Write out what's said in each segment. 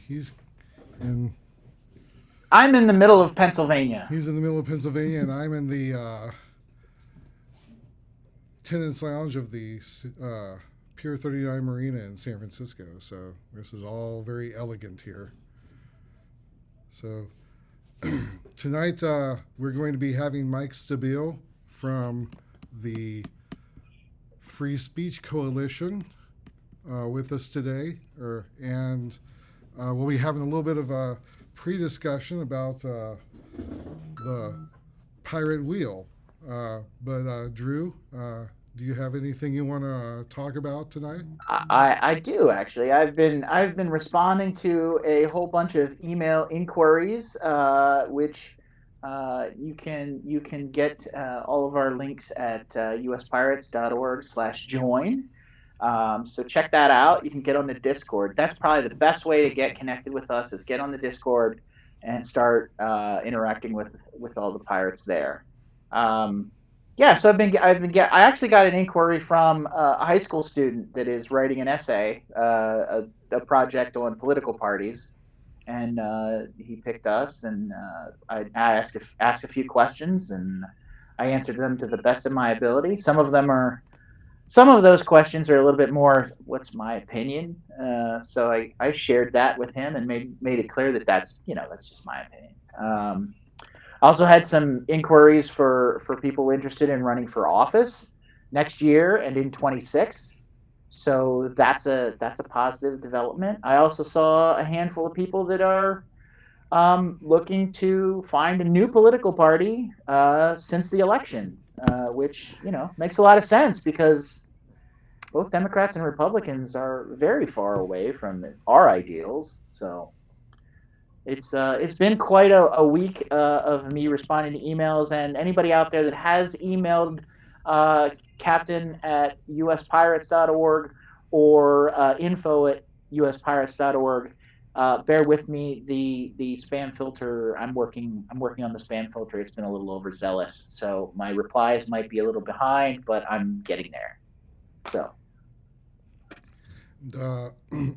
he's in. I'm in the middle of Pennsylvania. He's in the middle of Pennsylvania, and I'm in the tenants lounge of the Pier 39 Marina in San Francisco. So this is all very elegant here. So tonight we're going to be having Mike Stabile from the Free Speech Coalition with us today, and we'll be having a little bit of a pre-discussion about the pirate wheel. But Drew, do you have anything you want to talk about tonight? I do actually. I've been responding to a whole bunch of email inquiries, which you can get all of our links at uspirates.org/join. So check that out. You can get on the Discord. That's probably the best way to get connected with us is get on the Discord and start interacting with all the pirates there. Um, yeah, so I actually got an inquiry from a high school student that is writing an essay, a project on political parties, and he picked us, and I asked a few questions, and I answered them to the best of my ability. Some of those questions are a little bit more, what's my opinion? So I shared that with him and made it clear that that's just my opinion. I also had some inquiries for people interested in running for office next year and in 26. So that's a positive development. I also saw a handful of people that are looking to find a new political party since the election, which makes a lot of sense because both Democrats and Republicans are very far away from our ideals. So it's been quite a week of me responding to emails, and anybody out there that has emailed captain at uspirates.org or info at uspirates.org. Bear with me. The spam filter. I'm working on the spam filter. It's been a little overzealous, so my replies might be a little behind, but I'm getting there. So Uh,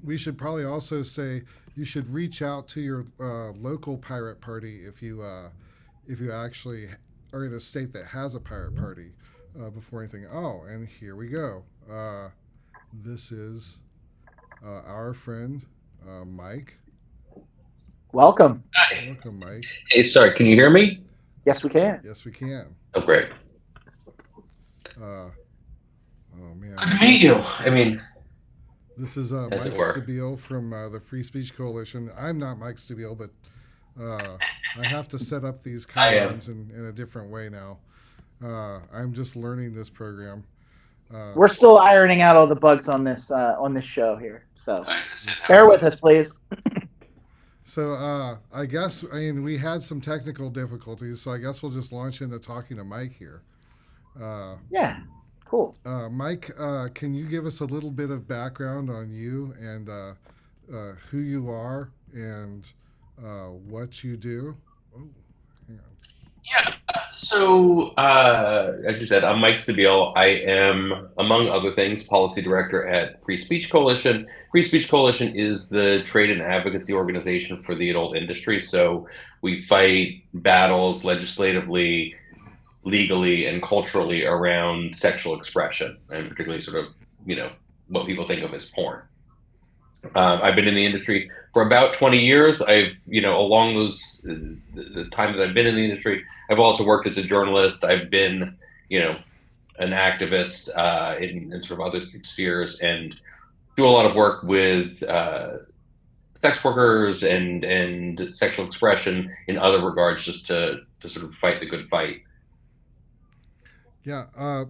we should probably also say you should reach out to your local pirate party if you actually are in a state that has a pirate party before anything. Oh, and here we go. This is our friend Mike. welcome. Hi. Welcome, Mike. Hey, sorry, can you hear me? Yes, we can. Yes, we can. Oh, great. Uh, oh Good to man, meet you. I mean, this is as Mike it were. Stabile from the Free Speech Coalition. I'm not Mike Stabile, but I have to set up these I am. chyrons in a different way now. I'm just learning this program. Uh, We're still ironing out all the bugs on this show here. So I understand how bear it with is. us, please. so I guess we had some technical difficulties, so I guess we'll just launch into talking to Mike here. Uh, Yeah, cool. Mike, can you give us a little bit of background on you and who you are and what you do? Oh, hang on. Yeah. So, as you said, I'm Mike Stabile. I am, among other things, policy director at Free Speech Coalition. Free Speech Coalition is the trade and advocacy organization for the adult industry. So we fight battles legislatively, legally, and culturally around sexual expression, and particularly sort of, what people think of as porn. I've been in the industry for about 20 years. Along the time that I've been in the industry, I've also worked as a journalist. I've been, an activist in sort of other spheres, and do a lot of work with sex workers and sexual expression in other regards, just to sort of fight the good fight. Yeah.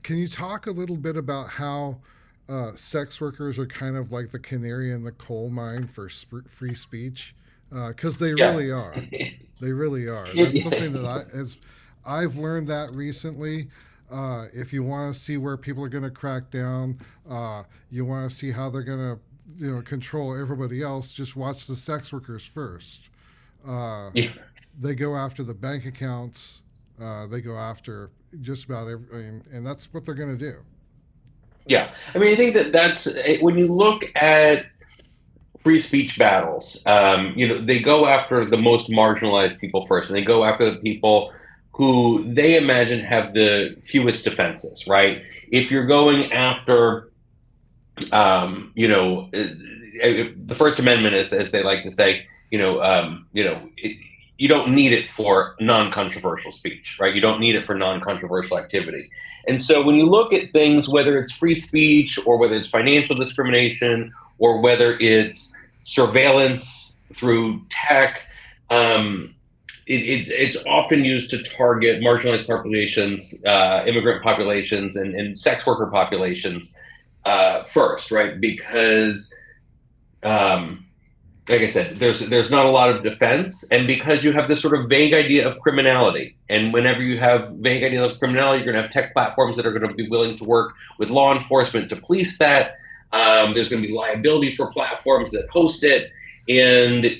Can you talk a little bit about how sex workers are kind of like the canary in the coal mine for free speech? Because they Yeah. really are. They really are. That's something that Yeah. I've learned that recently. If you want to see where people are going to crack down, you want to see how they're going to control everybody else. Just watch the sex workers first. Uh, they go after the bank accounts. They go after just about everything, and that's what they're going to do. Yeah, I mean, I think that that's when you look at free speech battles. They go after the most marginalized people first, and they go after the people who they imagine have the fewest defenses, right? If you're going after, the First Amendment, as they like to say, you don't need it for non-controversial speech, right? You don't need it for non-controversial activity. And so when you look at things, whether it's free speech or whether it's financial discrimination or whether it's surveillance through tech, it's often used to target marginalized populations, immigrant populations, and sex worker populations first, right? Because like I said, there's not a lot of defense, and because you have this sort of vague idea of criminality, and whenever you have vague idea of criminality, you're going to have tech platforms that are going to be willing to work with law enforcement to police that. There's going to be liability for platforms that host it, and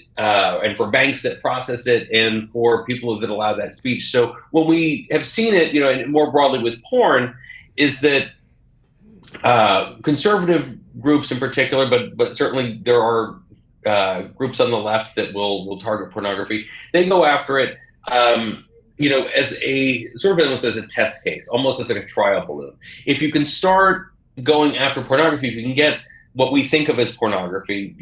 for banks that process it, and for people that allow that speech. So when we have seen it, and more broadly with porn, is that conservative groups in particular, but certainly there are groups on the left that will target pornography. They go after it, as a sort of almost as a test case, almost as like a trial balloon. If you can start going after pornography, if you can get what we think of as pornography,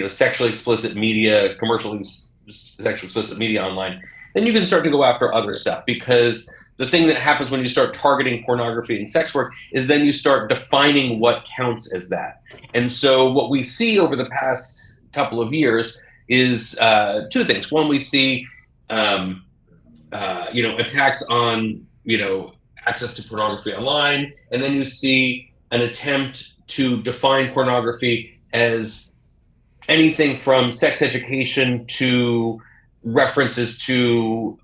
sexually explicit media, commercially sexually explicit media online, then you can start to go after other stuff. Because the thing that happens when you start targeting pornography and sex work is then you start defining what counts as that. And so what we see over the past couple of years is two things. One, we see attacks on access to pornography online, and then you see an attempt to define pornography as anything from sex education to references to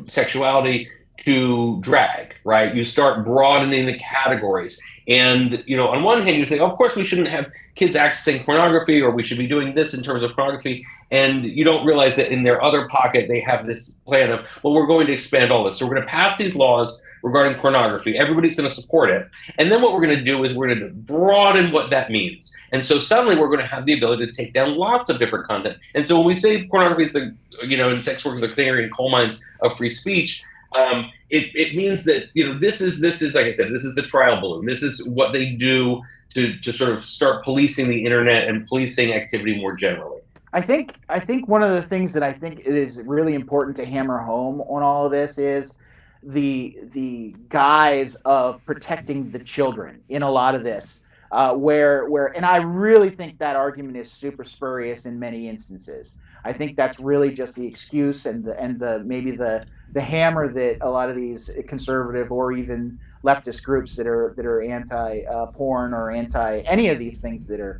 sexuality to drag, right? You start broadening the categories. And, on one hand, you say, of course, we shouldn't have kids accessing pornography, or we should be doing this in terms of pornography. And you don't realize that in their other pocket, they have this plan of, well, we're going to expand all this. So we're going to pass these laws regarding pornography. Everybody's going to support it. And then what we're going to do is we're going to broaden what that means. And so suddenly we're going to have the ability to take down lots of different content. And so when we say pornography is and sex work is the canary in coal mines of free speech, it means that this is like I said, this is the trial balloon. This is what they do to sort of start policing the internet and policing activity more generally. I think one of the things that I think it is really important to hammer home on all of this is the guise of protecting the children in a lot of this, where and I really think that argument is super spurious in many instances. I think that's really just the excuse and the maybe the hammer that a lot of these conservative or even leftist groups that are anti porn or anti any of these things that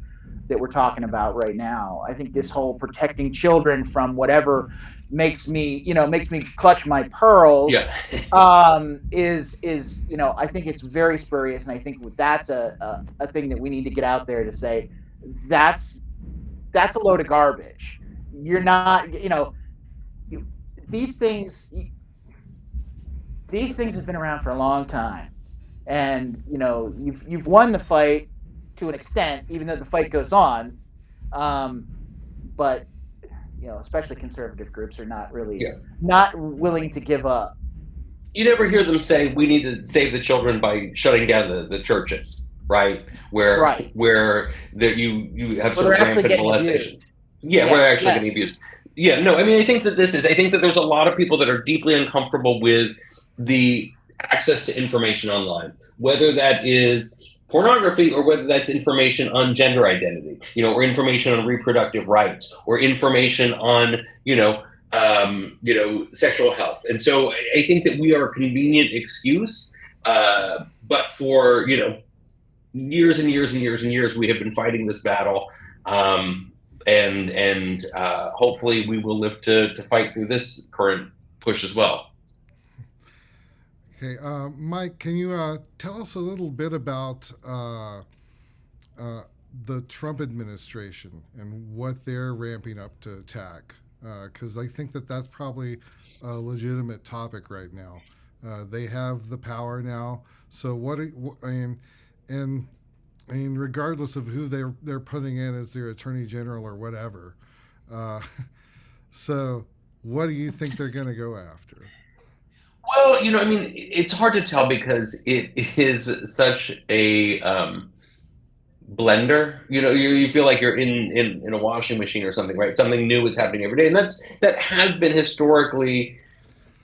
we're talking about right now. I think this whole protecting children from whatever makes me clutch my pearls, Yeah. is I think it's very spurious, and I think that's a thing that we need to get out there to say that's a load of garbage. You're not, these things have been around for a long time, and you've won the fight to an extent, even though the fight goes on. But especially conservative groups are not really not willing to give up. You never hear them say we need to save the children by shutting down the churches, right? Where you have sort of rampant molestation. Yeah, where they're actually getting abused. Yeah, no, I mean, I think that there's a lot of people that are deeply uncomfortable with the access to information online, whether that is pornography or whether that's information on gender identity, or information on reproductive rights, or information on, sexual health. And so I think that we are a convenient excuse, but for, years and years and years and years, we have been fighting this battle. And hopefully we will live to fight through this current push as well. Okay, Mike, can you tell us a little bit about the Trump administration and what they're ramping up to attack? Because I think that's probably a legitimate topic right now. They have the power now. So and I mean, regardless of who they're putting in as their attorney general or whatever. Uh, so, what do you think they're going to go after? Well, I mean, it's hard to tell because it is such a blender. You feel like you're in a washing machine or something, right? Something new is happening every day, and that has been historically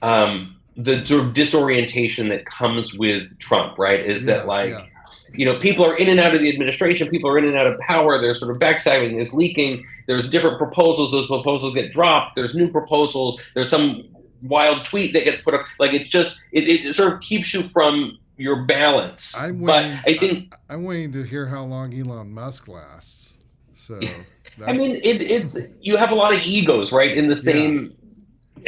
the sort of disorientation that comes with Trump, right? Is that Yeah, like, yeah. people are in and out of the administration, people are in and out of power, there's sort of backstabbing, there's leaking, there's different proposals, those proposals get dropped, there's new proposals, there's some wild tweet that gets put up. Like, it sort of keeps you from your balance. I'm But waiting. I think, I'm waiting to hear how long Elon Musk lasts. So I mean, that's it's you have a lot of egos, right, in the yeah. same,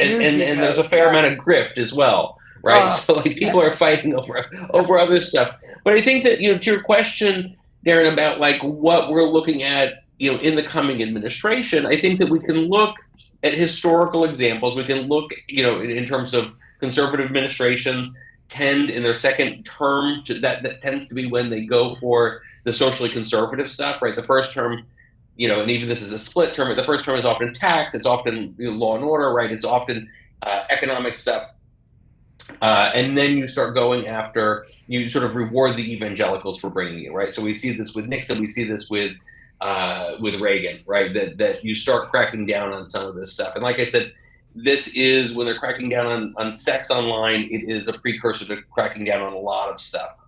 Huge and there's a egos. fair Yeah. amount of grift as well, right? Uh, So like people are yes. fighting over other stuff. But I think that, to your question, Darren, about like what we're looking at, in the coming administration, I think that we can look at historical examples. We can look, in terms of conservative administrations tend in their second term that tends to be when they go for the socially conservative stuff, right? The first term, and even this is a split term. The first term is often tax. It's often, law and order, right? It's often economic stuff. And then you start going after, you sort of reward the evangelicals for bringing it, right? So we see this with Nixon. We see this with Reagan, right? That you start cracking down on some of this stuff. And like I said, this is when they're cracking down on sex online. It is a precursor to cracking down on a lot of stuff,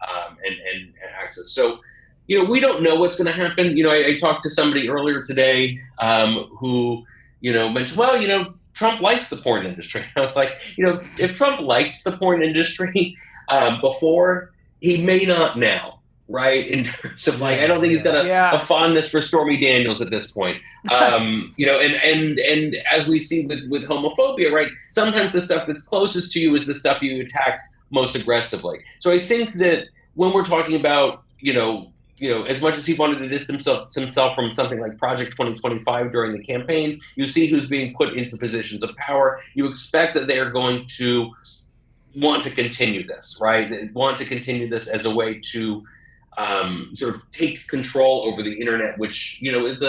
and access. So, we don't know what's going to happen. I talked to somebody earlier today, who, mentioned, well, Trump likes the porn industry. I was like, if Trump liked the porn industry before, he may not now, right? In terms of like, I Yeah, don't think he's got yeah. a Yeah. fondness for Stormy Daniels at this point. And as we see with homophobia, right? Sometimes the stuff that's closest to you is the stuff you attacked most aggressively. So I think that when we're talking about, as much as he wanted to distance himself from something like Project 2025 during the campaign, you see who's being put into positions of power. You expect that they are going to want to continue this, right? They want to continue this as a way to sort of take control over the internet, which, is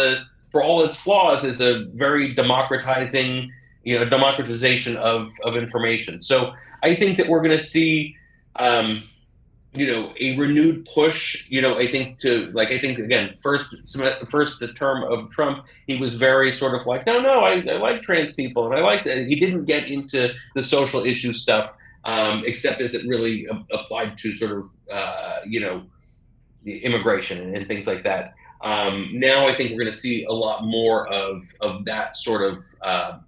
for all its flaws, is a very democratization of information. So I think that we're going to see, a renewed push. I think again, first term of Trump, he was very sort of like, no, I like trans people, and I like that. He didn't get into the social issue stuff, except as it really applied to sort of, immigration and things like that. Now I think we're going to see a lot more of that sort of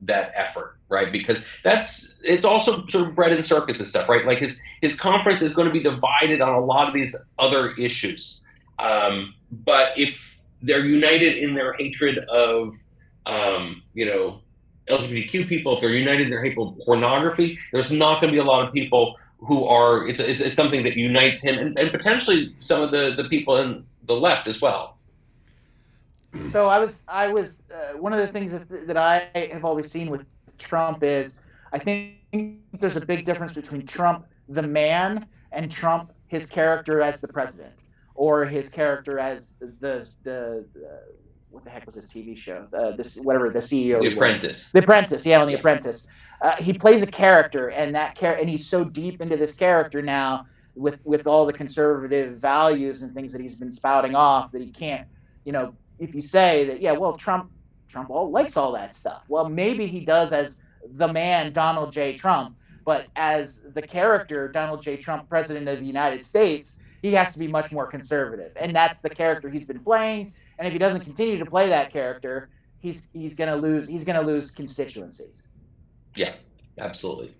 that effort, right? Because it's also sort of bread and circus stuff, right? Like his conference is going to be divided on a lot of these other issues, but if they're united in their hatred of LGBTQ people, if they're united in their hatred of pornography, there's not going to be a lot of people who are. It's something that unites him and potentially some of the people in the left as well. So I was one of the things that I have always seen with Trump is I think there's a big difference between Trump the man and Trump his character as the president or his character as the what the heck was his TV show? This whatever the CEO. The he was. Apprentice. The Apprentice, yeah, on The Apprentice. He plays a character, and and he's so deep into this character now with all the conservative values and things that he's been spouting off that he can't, if you say that, yeah, well, Trump all likes all that stuff. Well, maybe he does as the man Donald J. Trump, but as the character Donald J. Trump, President of the United States, he has to be much more conservative, and that's the character he's been playing. And if he doesn't continue to play that character, he's gonna lose constituencies. Yeah, absolutely.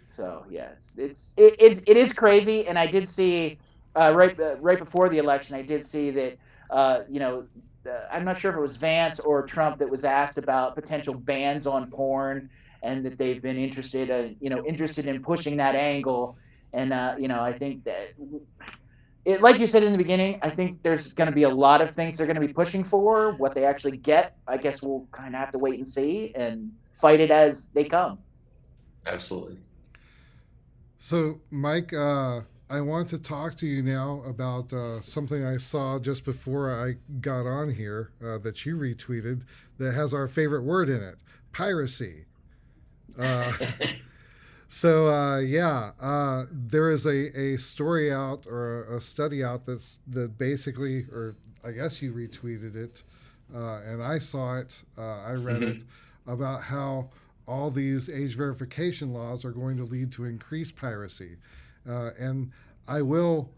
So yeah, it is crazy. And I did see right before the election, I did see that I'm not sure if it was Vance or Trump that was asked about potential bans on porn, and that they've been interested in pushing that angle. And I think that like you said in the beginning, I think there's going to be a lot of things they're going to be pushing for. What they actually get, I guess we'll kind of have to wait and see and fight it as they come. Absolutely. So, Mike, I want to talk to you now about something I saw just before I got on here that you retweeted that has our favorite word in it, piracy. Uh, there is a story out or a study out that basically, or I guess you retweeted it, and I saw it, I read it, about how all these age verification laws are going to lead to increased piracy. And I will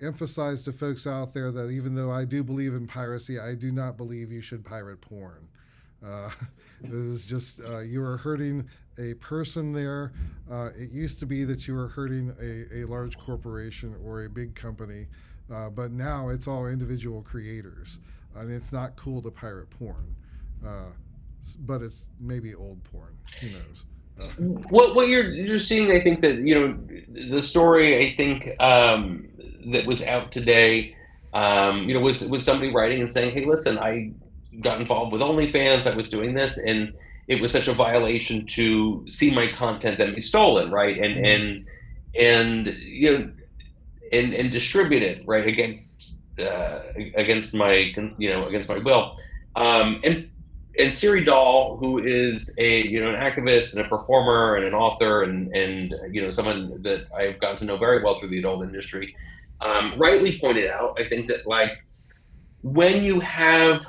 emphasize to folks out there that even though I do believe in piracy, I do not believe you should pirate porn. Uh, this is just, you are hurting a person there. It used to be that you were hurting a large corporation or a big company, but now it's all individual creators. And it's not cool to pirate porn. But it's maybe old porn. Who knows? What you're seeing, I think that the story I think that was out today, was somebody writing and saying, hey, listen, I got involved with OnlyFans, I was doing this, and it was such a violation to see my content then be stolen, right, and and distribute it right against my against my will, and Siri Dahl, who is an activist and a performer and an author and someone that I've gotten to know very well through the adult industry, rightly pointed out, I think that when you have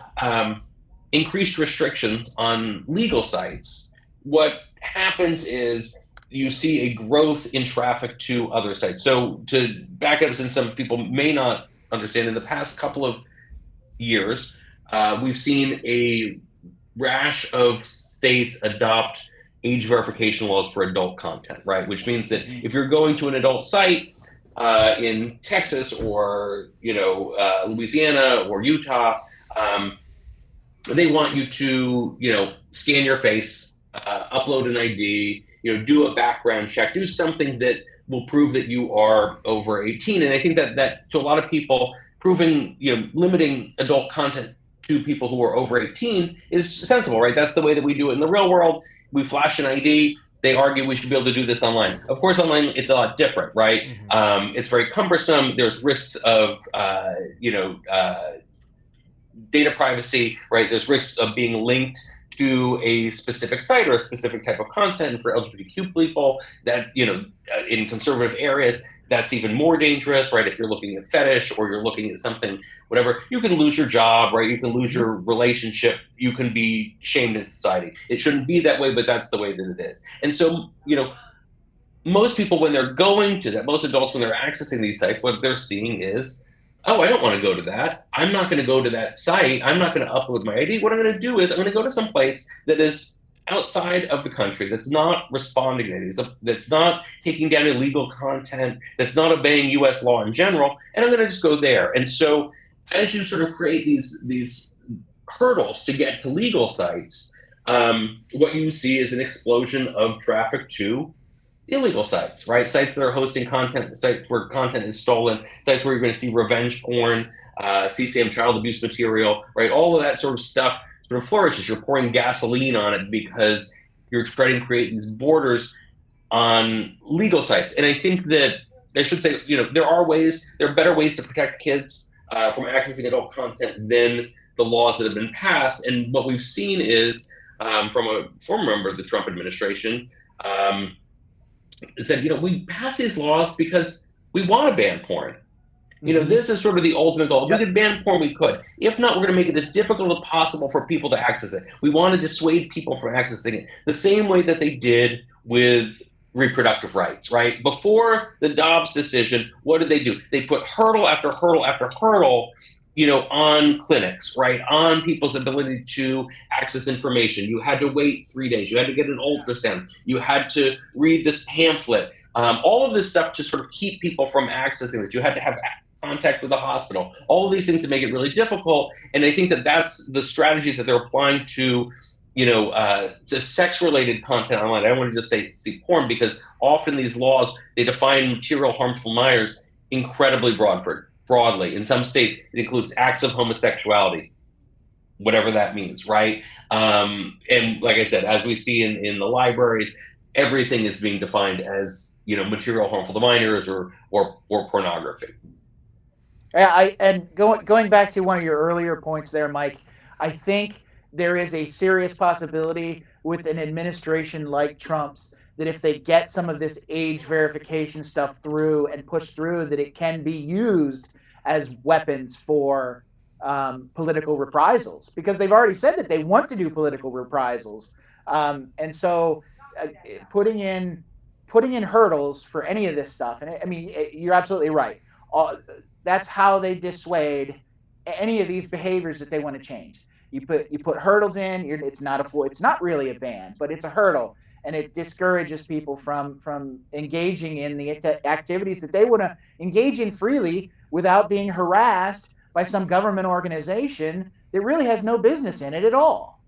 increased restrictions on legal sites, what happens is you see a growth in traffic to other sites. So to back up, since some people may not understand, in the past couple of years, we've seen a rash of states adopt age verification laws for adult content, right? Which means that if you're going to an adult site in Texas or Louisiana or Utah, they want you to scan your face, upload an ID, do a background check, do something that will prove that you are over 18. And I think that to a lot of people, proving limiting adult content to people who are over 18 is sensible, right? That's the way that we do it in the real world. We flash an ID. They argue we should be able to do this online. Of course, online it's a lot different, right? It's very cumbersome. There's risks of data privacy, right? There's risks of being linked to a specific site or a specific type of content. And for LGBTQ people, that in conservative areas, that's even more dangerous, right? If you're looking at fetish or you're looking at something, whatever, you can lose your job, right? You can lose your relationship. You can be shamed in society. It shouldn't be that way, but that's the way that it is. And so, most people, when they're going to that, most adults, when they're accessing these sites, what they're seeing is, oh, I don't want to go to that. I'm not going to go to that site. I'm not going to upload my ID. What I'm going to do is I'm going to go to some place that is outside of the country, that's not responding to these, that's not taking down illegal content, that's not obeying U.S. law in general, and I'm going to just go there. And so as you sort of create these hurdles to get to legal sites, what you see is an explosion of traffic to illegal sites, right? Sites that are hosting content, sites where content is stolen, sites where you're going to see revenge porn, CCM child abuse material, right? All of that sort of stuff sort of flourishes. You're pouring gasoline on it because you're trying to create these borders on legal sites. And I think that I should say, there are better ways to protect kids from accessing adult content than the laws that have been passed. And what we've seen is from a former member of the Trump administration, said, we pass these laws because we want to ban porn. This is sort of the ultimate goal. If we could ban porn, we could. If not, we're going to make it as difficult as possible for people to access it. We want to dissuade people from accessing it the same way that they did with reproductive rights, right? Before the Dobbs decision, what did they do? They put hurdle after hurdle after hurdle on clinics, right? On people's ability to access information. You had to wait 3 days. You had to get an ultrasound. You had to read this pamphlet. All of this stuff to sort of keep people from accessing this. You had to have contact with the hospital. All of these things to make it really difficult. And I think that that's the strategy that they're applying to to sex-related content online. I don't want to just say porn, because often these laws, they define material harmful minors incredibly broadly. In some states, it includes acts of homosexuality, whatever that means, right? And like I said, as we see in the libraries, everything is being defined as, material harmful to minors or pornography. And going back to one of your earlier points there, Mike, I think there is a serious possibility with an administration like Trump's that if they get some of this age verification stuff through and push through, that it can be used as weapons for political reprisals, because they've already said that they want to do political reprisals, and so uh, putting in hurdles for any of this stuff. And I mean, you're absolutely right. All, that's how they dissuade any of these behaviors that they want to change. You put hurdles in. It's not it's not really a ban, but it's a hurdle, and it discourages people from engaging in the activities that they want to engage in freely without being harassed by some government organization that really has no business in it at all.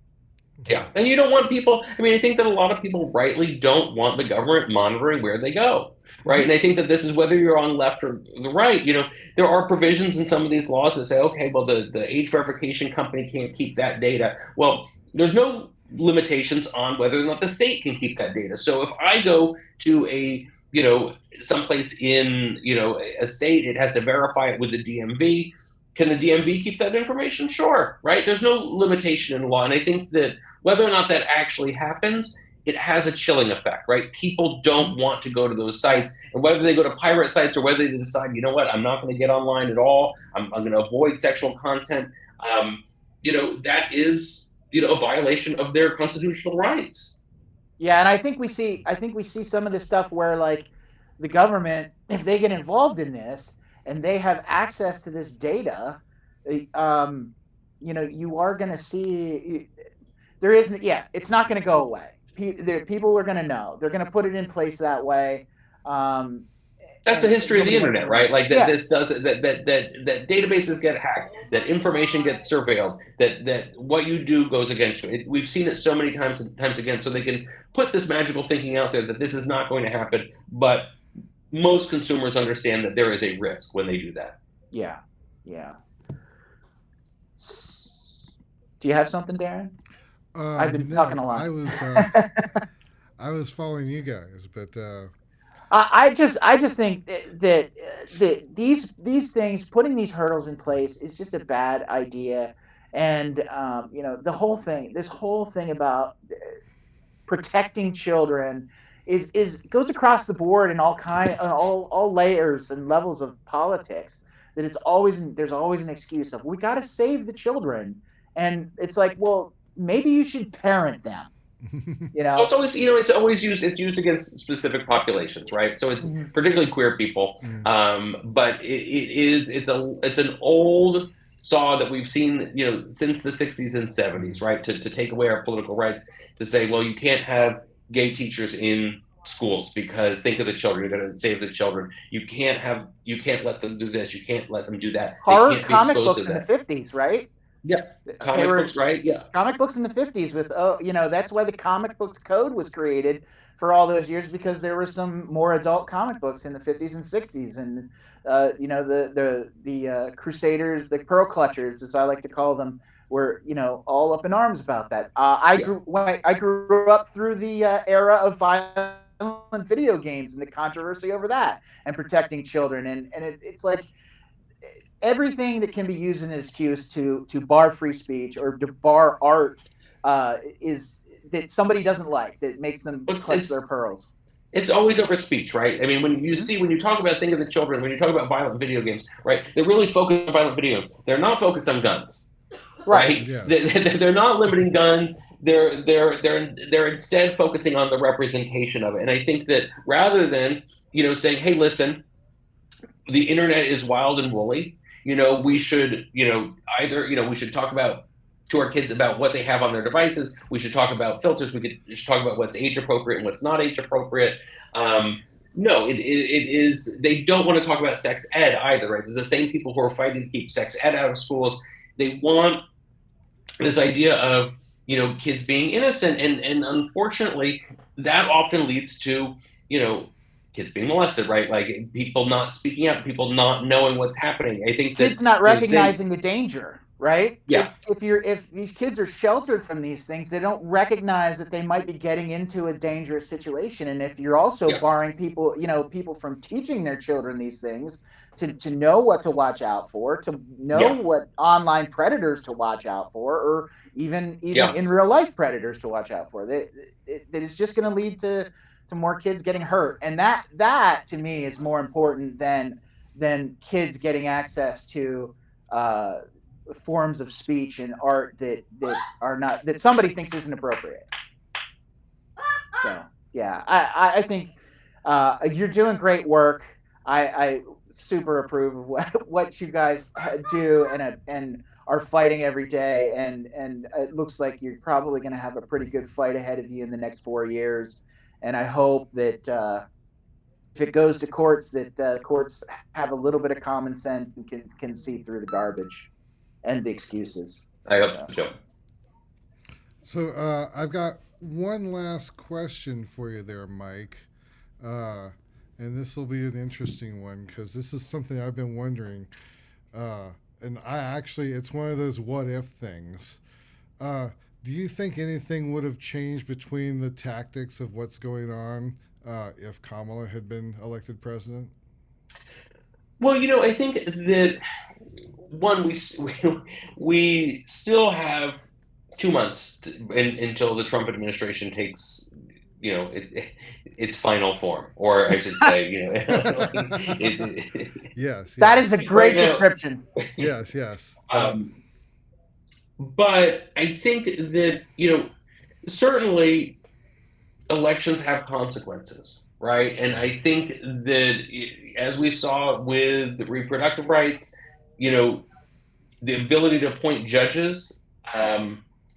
Yeah, and you don't want people. I mean, I think that a lot of people rightly don't want the government monitoring where they go, right? And I think that this is whether you're on left or the right. There are provisions in some of these laws that say, okay, well, the age verification company can't keep that data. Well, there's no limitations on whether or not the state can keep that data. So if I go to someplace in, a state, it has to verify it with the DMV. Can the DMV keep that information? Sure, right? There's no limitation in the law. And I think that whether or not that actually happens, it has a chilling effect, right? People don't want to go to those sites. And whether they go to pirate sites or whether they decide, you know what, I'm not going to get online at all, I'm going to avoid sexual content, that is, a violation of their constitutional rights. Yeah, and I think we see some of this stuff where, like, the government, if they get involved in this and they have access to this data, you are going to see there isn't. Yeah, it's not going to go away. People are going to know. They're going to put it in place that way. That's the history of the internet, right? Like that. Yeah. This does that databases get hacked, that information gets surveilled, that what you do goes against you. We've seen it so many times again. So they can put this magical thinking out there that this is not going to happen, but most consumers understand that there is a risk when they do that. Yeah. Do you have something, Darren? I've been talking a lot. I was following you guys, but I just think that these things, putting these hurdles in place, is just a bad idea. And this whole thing about protecting children is goes across the board in all layers and levels of politics. That there's always an excuse of, we got to save the children, and it's like, well, maybe you should parent them. Well, it's always used against specific populations, right? So it's particularly queer people, but it's an old saw that we've seen, since the 60s and 70s, right? To take away our political rights, to say, well, you can't have gay teachers in schools because think of the children. You're going to save the children. You can't let them do this. You can't let them do that. Horror comic books in the 50s, right? Yeah, comic books, right? Yeah, comic books in the 50s with that's why the comic books code was created for all those years, because there were some more adult comic books in the 50s and 60s, and the Crusaders, the Pearl Clutchers, as I like to call them, were all up in arms about that. I grew up through the era of violent video games and the controversy over that and protecting children, and it's like, everything that can be used as an excuse to bar free speech or to bar art is that somebody doesn't like, that makes them clutch their pearls. It's always over speech, right? I mean, when you talk about Think of the Children, when you talk about violent video games, right? They're really focused on violent video games. They're not focused on guns, right? Yeah. They're not limiting guns. They're instead focusing on the representation of it. And I think that rather than saying, hey, listen, the internet is wild and woolly. We should, we should talk to our kids about what they have on their devices. We should talk about filters. We should talk about what's age appropriate and what's not age appropriate. No, it is. They don't want to talk about sex ed either, right? There's the same people who are fighting to keep sex ed out of schools. They want this idea of, kids being innocent. And unfortunately, that often leads to, kids being molested, right? Like people not speaking up, people not knowing what's happening. I think kids not recognizing the danger. right? Yeah. If these kids are sheltered from these things, they don't recognize that they might be getting into a dangerous situation. And if you're also barring people, people from teaching their children these things, to know what to watch out for, to know what online predators to watch out for, or even in real life predators to watch out for, that is just going to lead to more kids getting hurt. And that to me is more important than kids getting access to forms of speech and art that are not, that somebody thinks isn't appropriate. So yeah, I think you're doing great work. I super approve of what you guys do and are fighting every day. And it looks like you're probably going to have a pretty good fight ahead of you in the next 4 years. And I hope that if it goes to courts, that courts have a little bit of common sense and can see through the garbage and the excuses. I hope so. So I've got one last question for you there, Mike. And this will be an interesting one because this is something I've been wondering. And it's one of those what if things. Do you think anything would have changed between the tactics of what's going on if Kamala had been elected president? Well, I think that one, we still have 2 months until the Trump administration takes, its final form, or I should say, yes, that is a great description. Yes. But I think that certainly elections have consequences, right? And I think that as we saw with reproductive rights, the ability to appoint judges,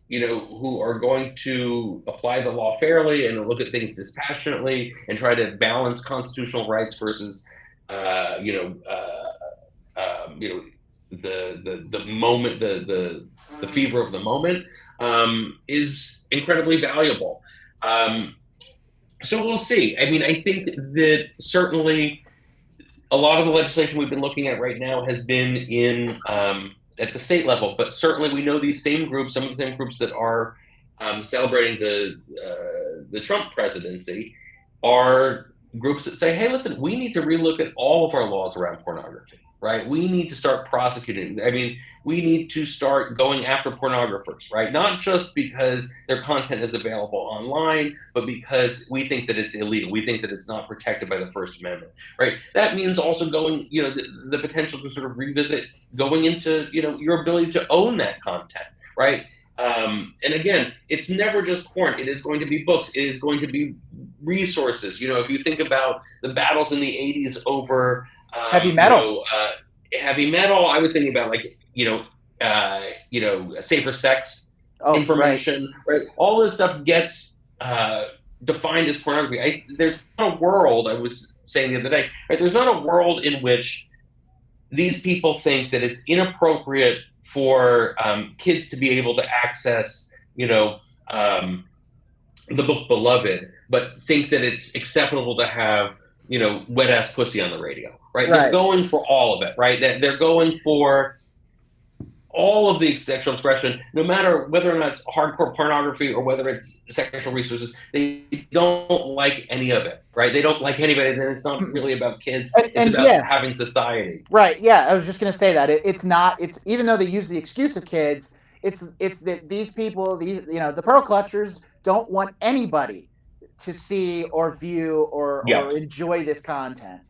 who are going to apply the law fairly and look at things dispassionately and try to balance constitutional rights versus, the moment, the fever of the moment, is incredibly valuable. So we'll see. I mean, I think that certainly a lot of the legislation we've been looking at right now has been in at the state level, but certainly we know these same groups, some of the same groups that are celebrating the Trump presidency, are groups that say, hey, listen, we need to relook at all of our laws around pornography, right? We need to start prosecuting. I mean, we need to start going after pornographers, right? Not just because their content is available online, but because we think that it's illegal. We think that it's not protected by the First Amendment, right? That means also going, the potential to sort of revisit going into, your ability to own that content, right? And again, it's never just porn. It is going to be books. It is going to be resources. If you think about the battles in the 80s over heavy metal, heavy metal, I was thinking about safer sex information, right? All this stuff gets defined as pornography. There's not a world, I was saying the other day, right? There's not a world in which these people think that it's inappropriate for kids to be able to access, the book Beloved, but think that it's acceptable to have, wet ass pussy on the radio, right? They're going for all of it, right? They're going for all of the sexual expression, no matter whether or not it's hardcore pornography or whether it's sexual resources. They don't like any of it, right? They don't like anybody, and it's not really about kids. It's about having society. Right. Yeah, I was just going to say that it's not. It's even though they use the excuse of kids, it's that these people, the pearl clutchers, don't want anybody to see or view or enjoy this content,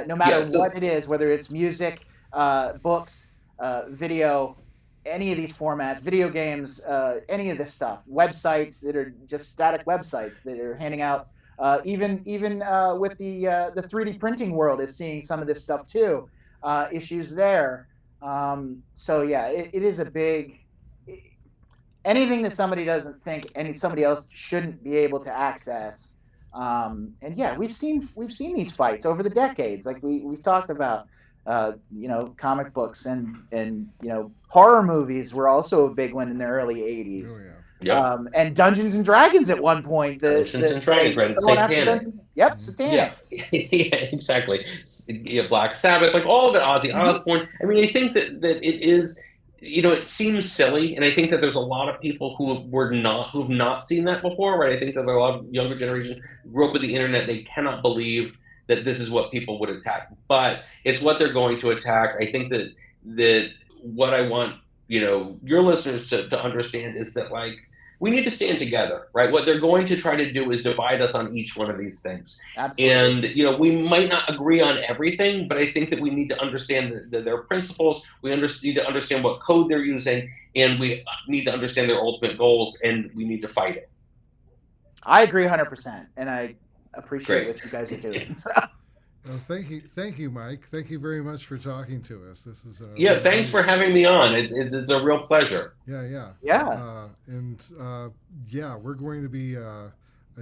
no matter what it is, whether it's music, books, video, any of these formats, video games, any of this stuff, websites that are just static websites that are handing out. Even with the 3D printing world is seeing some of this stuff too, issues there. So yeah, it is a big. Anything that somebody doesn't think somebody else shouldn't be able to access. And yeah, we've seen these fights over the decades. Like we've talked about. Comic books and horror movies were also a big one in the early 80s. Oh, yeah. Yep. And Dungeons and Dragons at one point. Dungeons and Dragons, right? It's satanic. Yep, satanic. Yeah, exactly. Black Sabbath, like all of it, Ozzy Osbourne. I mean, I think that it is it seems silly, and I think that there's a lot of people who've not seen that before, right? I think that there are a lot of younger generation grew up with the internet. They cannot believe that this is what people would attack, but it's what they're going to attack. I think that what I want, your listeners to understand is that, like, we need to stand together, right? What they're going to try to do is divide us on each one of these things. Absolutely. And, we might not agree on everything, but I think that we need to understand their principles. We need to understand what code they're using, and we need to understand their ultimate goals, and we need to fight it. I agree 100%, and I appreciate Great. what you guys are doing. So. Well, thank you, Mike. Thank you very much for talking to us. This is Thanks for having me on. It's a real pleasure. Yeah. We're going to be. I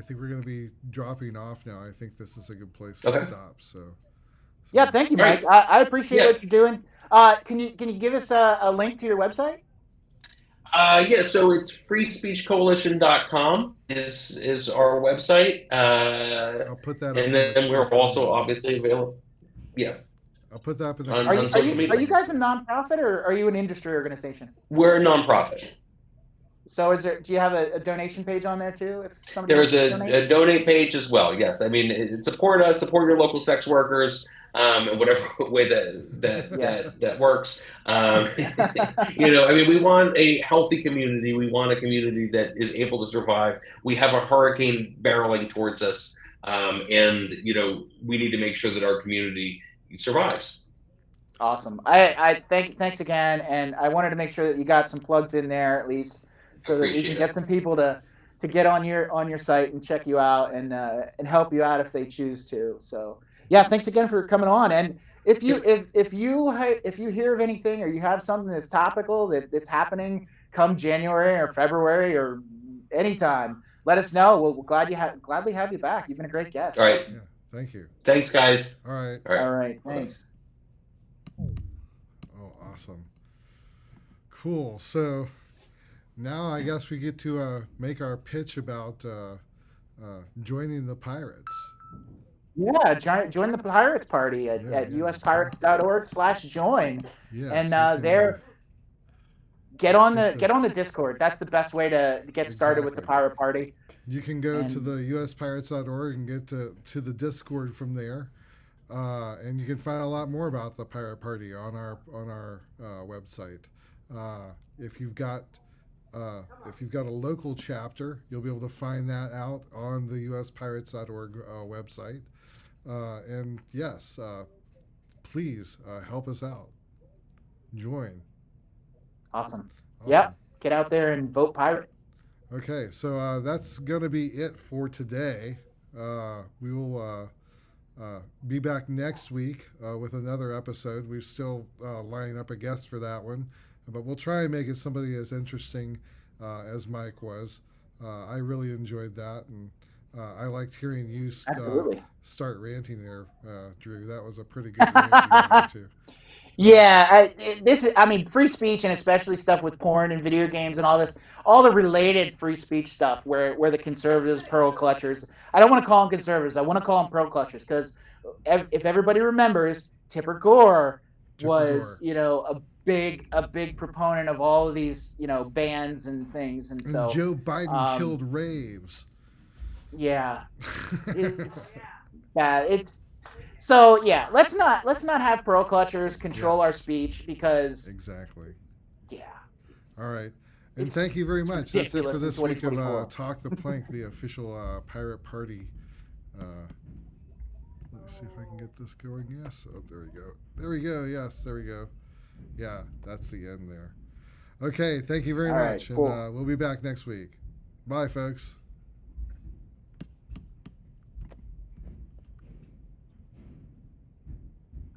think we're going to be dropping off now. I think this is a good place to stop. So. Yeah, thank you, Mike. Right. I appreciate what you're doing. Can you give us a link to your website? So it's freespeechcoalition.com is our website. I'll put that. And then we're also obviously available. Yeah. I'll put that up in the. Are you guys a nonprofit or are you an industry organization? We're a nonprofit. So do you have a donation page on there too? If somebody there's a donate page as well. Yes, I mean, support us, support your local sex workers. In whatever way that works. We want a healthy community. We want a community that is able to survive. We have a hurricane barreling towards us, and we need to make sure that our community survives. Awesome. I thanks again, and I wanted to make sure that you got some plugs in there at least, so that we can get some people to get on your site and check you out and help you out if they choose to. So. Yeah, thanks again for coming on. And if you hear of anything or you have something that's topical that's happening come January or February or anytime, let us know. We'll gladly have you back. You've been a great guest. All right. Yeah, thank you. Thanks, guys. All right. All right. Thanks. Oh, awesome. Cool. So now I guess we get to make our pitch about joining the Pirates. Yeah, join the Pirates Party at uspirates.org/join. Yes, and get on the Discord. That's the best way to get started with the Pirate Party. You can go to the uspirates.org and get to the Discord from there, and you can find a lot more about the Pirate Party on our website. If you've got a local chapter, you'll be able to find that out on the uspirates.org website. And yes, please help us out. Join. Awesome. Yep. Get out there and vote pirate. Okay, so that's going to be it for today. We will be back next week with another episode. We're still lining up a guest for that one, but we'll try and make it somebody as interesting as Mike was. I really enjoyed that, and I liked hearing you start ranting there, Drew. That was a pretty good rant you got into. Yeah, free speech, and especially stuff with porn and video games and all the related free speech stuff where the conservatives, pearl clutchers, I don't want to call them conservatives, I want to call them pearl clutchers, because if everybody remembers, Tipper Gore was a big proponent of all of these bans and things, and so Joe Biden killed raves. Yeah, it's bad. So yeah, let's not have pearl clutchers control our speech, because exactly. Yeah. All right, and thank you very much. That's it for this week of Talk the Plank, the official Pirate Party. Let's see if I can get this going. Yes. Oh, there we go. There we go. Yes, there we go. Yeah, that's the end there. Okay, thank you very much, cool. And we'll be back next week. Bye, folks.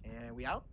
And we out.